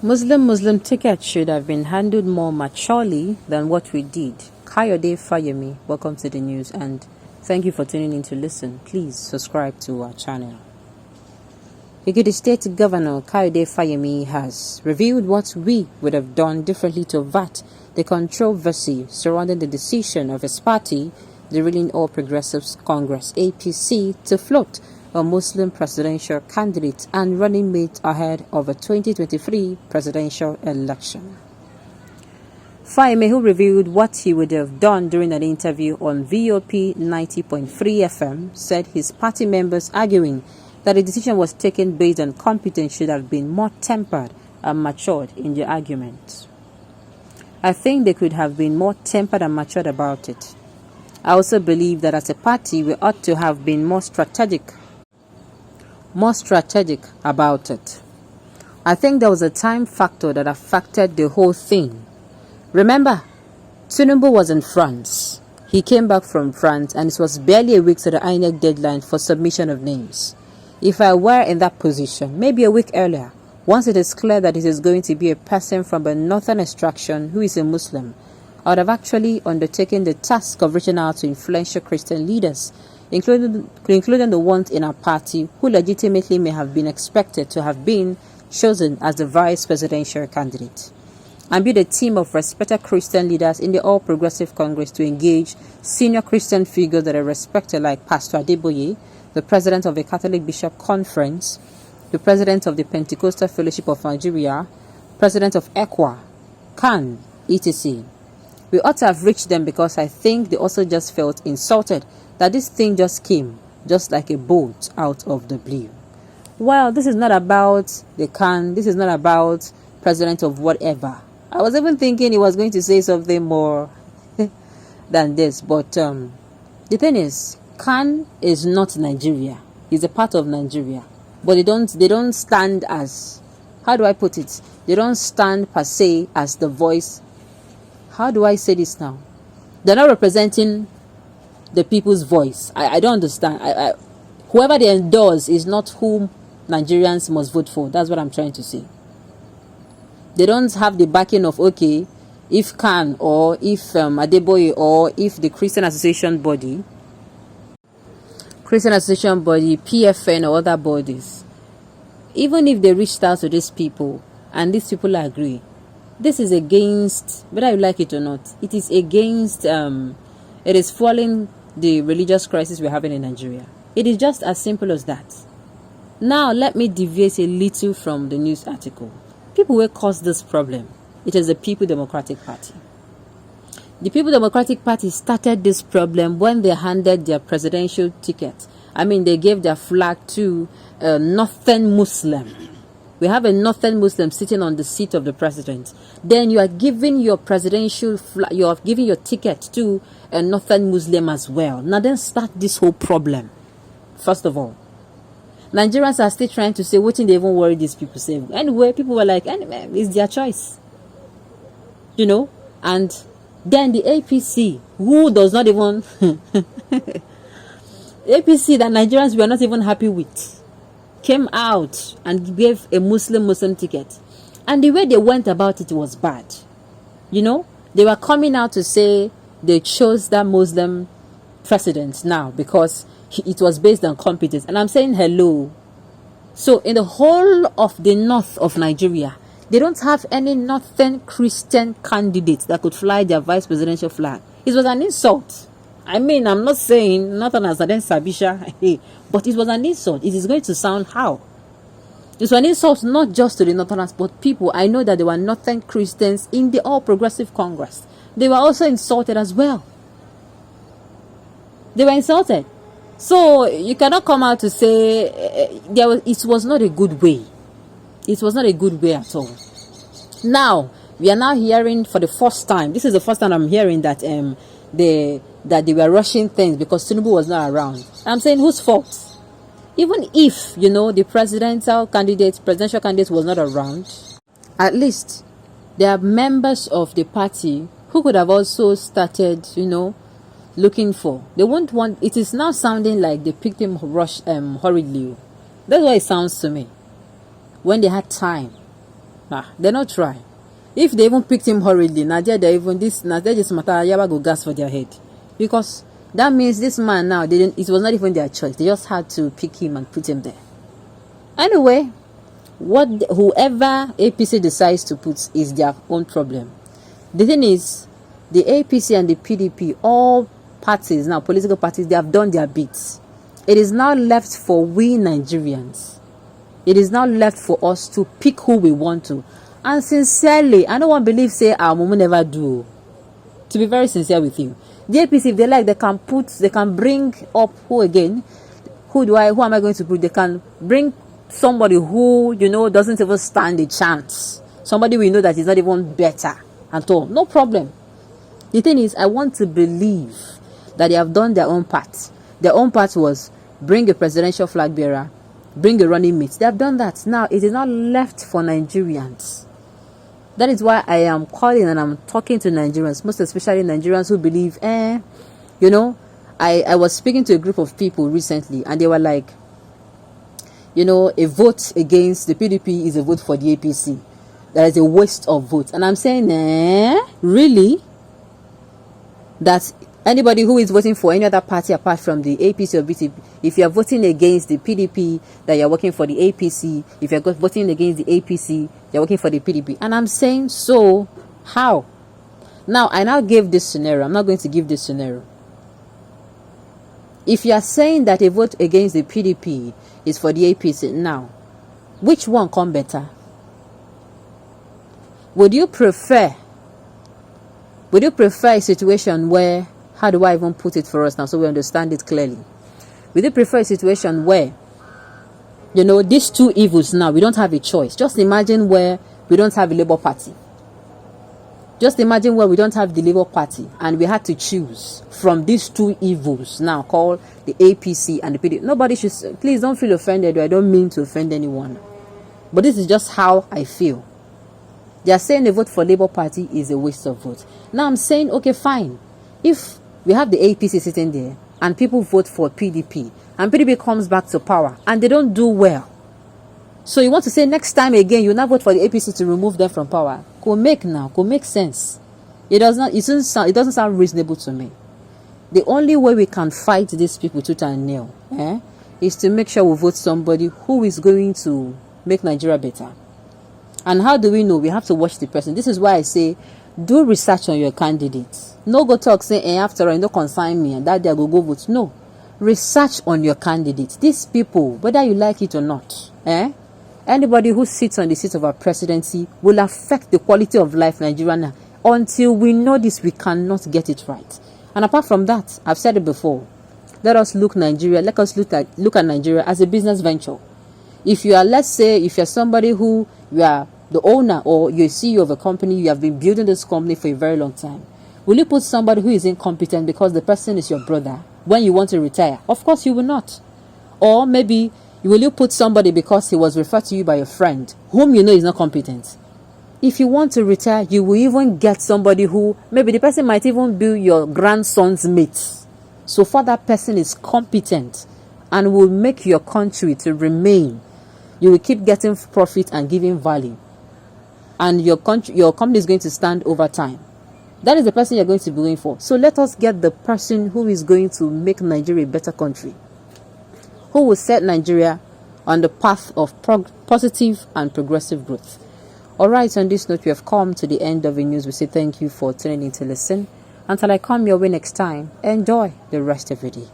Muslim ticket should have been handled more maturely than what we did. Fayemi, welcome to the news and thank you for tuning in to listen. Please subscribe to our channel. Ekiti State Governor Fayemi has revealed what we would have done differently to avert the controversy surrounding the decision of his party, the Ruling All Progressives Congress (APC), to float a Muslim presidential candidate and running mate ahead of a 2023 presidential election. Fayemi, who revealed what he would have done during an interview on VOP 90.3 FM, said his party members arguing that the decision was taken based on competence should have been more tempered and matured in the argument. I think they could have been more tempered and matured about it. I also believe that as a party we ought to have been more strategic about it. I think there was a time factor that affected the whole thing. Remember, Tinubu was in France. He came back from France and it was barely a week to the INEC deadline for submission of names. If I were in that position, maybe a week earlier, once it is clear that it is going to be a person from a northern extraction who is a Muslim, I would have actually undertaken the task of reaching out to influential Christian leaders, including the ones in our party who legitimately may have been expected to have been chosen as the vice presidential candidate, and build a team of respected Christian leaders in the All Progressive Congress to engage senior Christian figures that are respected, like Pastor Adeboye, the president of the Catholic Bishop Conference, the president of the Pentecostal Fellowship of Nigeria, president of ECWA, CAN, etc. We ought to have reached them because I think they also just felt insulted that this thing just came just like a bolt out of the blue. Well, this is not about the CAN, this is not about president of whatever. I was even thinking he was going to say something more than this, but the thing is, CAN is not Nigeria. He's a part of Nigeria, but they don't stand as, how do I put it? They don't stand per se as the voice. How do I say this now? They're not representing the people's voice. I don't understand. Whoever they endorse is not whom Nigerians must vote for. That's what I'm trying to say. They don't have the backing of, okay, if CAN or if Adeboye or if the Christian Association body, PFN or other bodies, even if they reached out to these people and these people agree, this is against, whether you like it or not, it is against, it is fueling the religious crisis we're having in Nigeria. It is just as simple as that. Now, let me deviate a little from the news article. People who caused this problem, it is the People Democratic Party. The People Democratic Party started this problem when they handed their presidential ticket. I mean, they gave their flag to a northern Muslim. We have a northern Muslim sitting on the seat of the president. Then you are giving your presidential flag, you are giving your ticket to a northern Muslim as well. Now then start this whole problem. First of all, Nigerians are still trying to say, what did they even worry these people say? Anyway, people were like, anyway, it's their choice. You know? And then the APC, who does not even... APC that Nigerians were not even happy with, came out and gave a Muslim ticket. And the way they went about it was bad. You know? They were coming out to say they chose that Muslim president now because it was based on competence. And I'm saying hello. So in the whole of the north of Nigeria, they don't have any northern Christian candidates that could fly their vice presidential flag. It was an insult. I mean, I'm not saying nothing as an Sabisha, but it was an insult. It is going to sound how? It was an insult not just to the Northerners, but people. I know that there were Northern Christians in the All Progressive Congress. They were also insulted as well. They were insulted. So you cannot come out to say it was not a good way. It was not a good way at all. Now, we are now hearing for the first time. This is the first time I'm hearing that they were rushing things because Tinubu was not around. I'm saying, whose fault? Even if, you know, the presidential candidate was not around, at least there are members of the party who could have also started, you know, looking for. They won't want. It is now sounding like they picked him hurriedly. That's what it sounds to me. When they had time, They not try. If they even picked him hurriedly, now they just matter yaba go gas for their head. Because that means this man now it was not even their choice. They just had to pick him and put him there. Anyway, whoever APC decides to put is their own problem. The thing is, the APC and the PDP, all parties now, political parties, they have done their bits. It is now left for we Nigerians. It is now left for us to pick who we want to. And sincerely, I don't want to believe say our mama never do. To be very sincere with you, the APC, if they like, they can bring up who again? Who am I going to put? They can bring somebody who doesn't even stand a chance. Somebody we know that is not even better at all. No problem. The thing is, I want to believe that they have done their own part. Their own part was bring a presidential flag bearer, bring a running mate. They have done that. Now it is not left for Nigerians. That is why I am calling and I'm talking to Nigerians, most especially Nigerians who believe, I was speaking to a group of people recently and they were like, a vote against the PDP is a vote for the APC. That is a waste of votes. And I'm saying, really? That anybody who is voting for any other party apart from the APC or BTP, if you are voting against the PDP, that you are working for the APC. If you are voting against the APC, you are working for the PDP. And I'm saying, so how? Now, I now gave this scenario. I'm not going to give this scenario. If you are saying that a vote against the PDP is for the APC, now, which one come better? Would you prefer a situation where, how do I even put it for us now so we understand it clearly? Would you prefer a situation where, these two evils now, we don't have a choice? Just imagine where we don't have a Labour Party. Just imagine where we don't have the Labour Party and we had to choose from these two evils now called the APC and the PDP. Nobody should, please don't feel offended. I don't mean to offend anyone. But this is just how I feel. They are saying a vote for Labour Party is a waste of votes. Now I'm saying, okay, fine. If we have the APC sitting there and people vote for PDP and PDP comes back to power and they don't do well, so you want to say next time again you now vote for the APC to remove them from power? Go make sense. It doesn't sound reasonable to me. The only way we can fight these people tooth and nail is to make sure we vote somebody who is going to make Nigeria better. And how do we know? We have to watch the person. This is why I say, do research on your candidates. No go talk, say, after all, you don't consign me, and that day I go vote. No. Research on your candidates. These people, whether you like it or not, anybody who sits on the seat of our presidency will affect the quality of life in Nigeria now. Until we know this, we cannot get it right. And apart from that, I've said it before, let us look at Nigeria as a business venture. If you are, let's say, if you're somebody who you are the owner or you're CEO of a company, you have been building this company for a very long time, will you put somebody who is incompetent because the person is your brother when you want to retire? Of course you will not. Or maybe will you put somebody because he was referred to you by a friend whom you know is not competent? If you want to retire, you will even get somebody who maybe the person might even be your grandson's mate. So far that person is competent and will make your country to remain. You will keep getting profit and giving value. And your company is going to stand over time. That is the person you're going to be going for. So let us get the person who is going to make Nigeria a better country. Who will set Nigeria on the path of positive and progressive growth. Alright, on this note, we have come to the end of the news. We say thank you for tuning in to listen. Until I come your way next time, enjoy the rest of the day.